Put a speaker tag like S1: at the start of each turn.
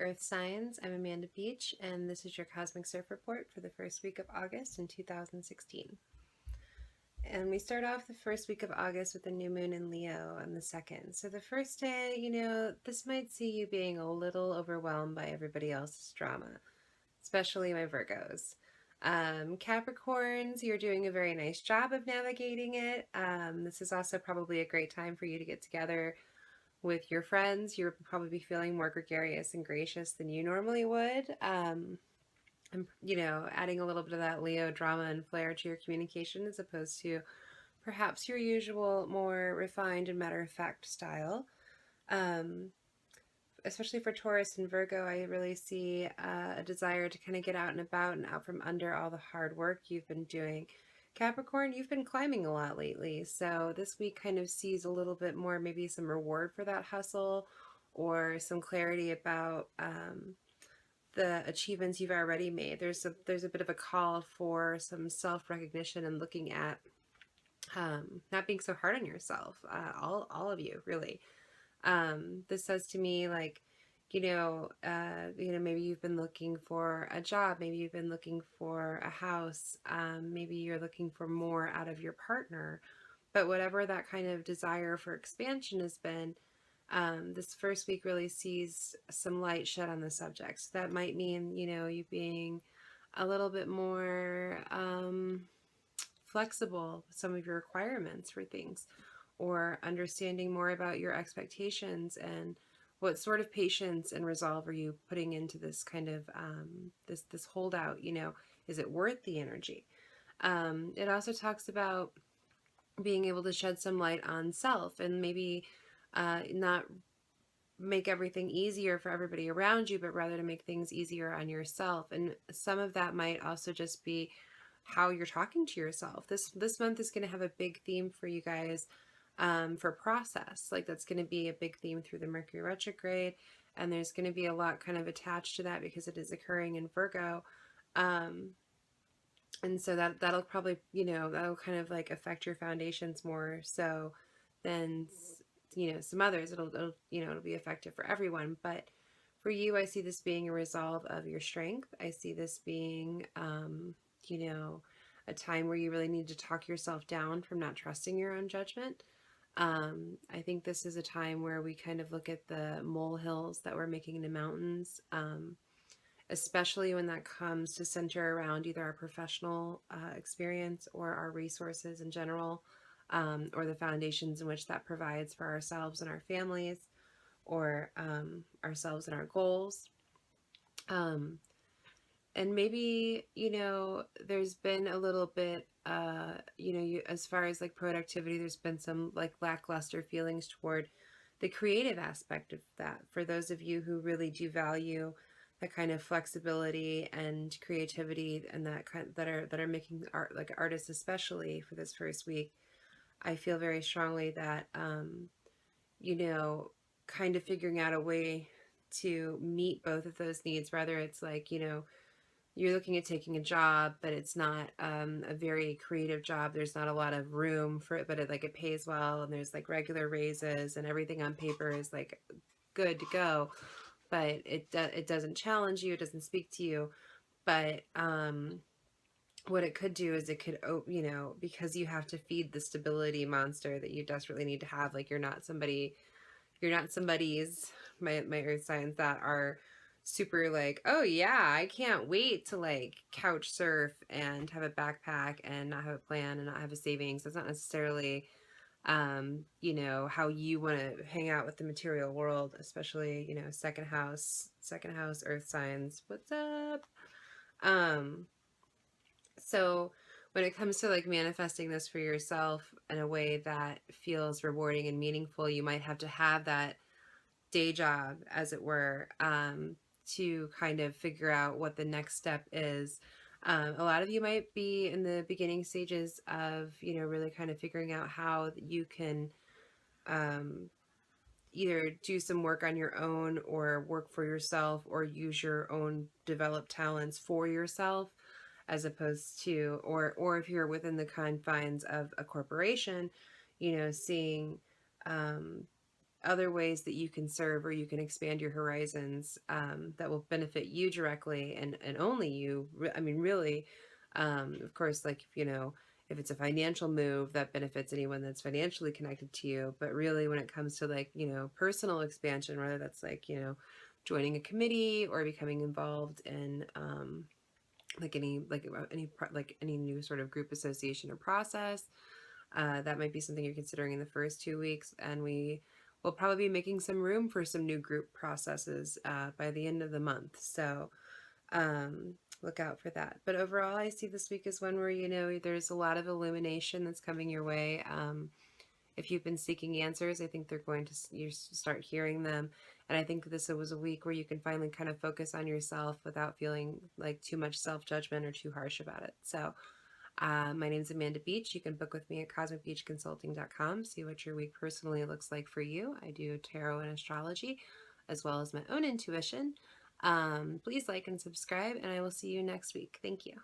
S1: Earth signs. I'm Amanda Beach, and this is your Cosmic Surf Report for the first week of August in 2016. And we start off the first week of August with the new moon in Leo on the 2nd. So the first day, this might see you being a little overwhelmed by everybody else's drama, especially my Virgos. Capricorns, you're doing a very nice job of navigating it. This is also probably a great time for you to get together with your friends. You'll probably be feeling more gregarious and gracious than you normally would. And, adding a little bit of that Leo drama and flair to your communication as opposed to perhaps your usual more refined and matter-of-fact style. Especially for Taurus and Virgo, I really see a desire to kind of get out and about and out from under all the hard work you've been doing. Capricorn, you've been climbing a lot lately, so this week kind of sees a little bit more, maybe some reward for that hustle or some clarity about the achievements you've already made. There's a bit of a call for some self-recognition and looking at not being so hard on yourself, all of you, really. This says to me, like, maybe you've been looking for a job, maybe you've been looking for a house, maybe you're looking for more out of your partner, but whatever that kind of desire for expansion has been, this first week really sees some light shed on the subject. So that might mean, you being a little bit more flexible with some of your requirements for things, or understanding more about your expectations and what sort of patience and resolve are you putting into this kind of this holdout. Is it worth the energy? It also talks about being able to shed some light on self and maybe not make everything easier for everybody around you, but rather to make things easier on yourself. And some of that might also just be how you're talking to yourself. This month is going to have a big theme for you guys for process. Like, that's going to be a big theme through the Mercury retrograde, and there's going to be a lot kind of attached to that because it is occurring in Virgo. And so that'll probably, that'll kind of like affect your foundations more so than, some others. It'll be effective for everyone. But for you, I see this being a resolve of your strength. I see this being, a time where you really need to talk yourself down from not trusting your own judgment. I think this is a time where we kind of look at the molehills that we're making into mountains, especially when that comes to center around either our professional experience or our resources in general, or the foundations in which that provides for ourselves and our families, or ourselves and our goals. And maybe, there's been a little bit, as far as like productivity, there's been some like lackluster feelings toward the creative aspect of that. For those of you who really do value that kind of flexibility and creativity and that are making art, like artists, especially for this first week, I feel very strongly that, kind of figuring out a way to meet both of those needs, whether it's like, you're looking at taking a job, but it's not a very creative job. There's not a lot of room for it, but it pays well, and there's like regular raises, and everything on paper is like good to go, but it doesn't challenge you. It doesn't speak to you. But what it could do is it could, because you have to feed the stability monster that you desperately need to have. Like, you're not somebody's, my earth signs that are super like, oh yeah, I can't wait to like couch surf and have a backpack and not have a plan and not have a savings. That's not necessarily, how you want to hang out with the material world, especially, second house earth signs. What's up? So when it comes to like manifesting this for yourself in a way that feels rewarding and meaningful, you might have to have that day job, as it were, to kind of figure out what the next step is. A lot of you might be in the beginning stages of, really kind of figuring out how you can either do some work on your own or work for yourself or use your own developed talents for yourself, as opposed to, or if you're within the confines of a corporation, seeing other ways that you can serve or you can expand your horizons, that will benefit you directly, and only you. I mean, really, of course, like, if, if it's a financial move that benefits anyone that's financially connected to you, but really when it comes to, like, personal expansion, whether that's like, joining a committee or becoming involved in, like any new sort of group association or process, that might be something you're considering in the first 2 weeks. And we will probably be making some room for some new group processes by the end of the month. So look out for that. But overall, I see this week as one where, there's a lot of illumination that's coming your way. If you've been seeking answers, I think they're going to you start hearing them. And I think this was a week where you can finally kind of focus on yourself without feeling like too much self-judgment or too harsh about it. So my name's Amanda Beach. You can book with me at cosmicbeachconsulting.com. See what your week personally looks like for you. I do tarot and astrology, as well as my own intuition. Please like and subscribe, and I will see you next week. Thank you.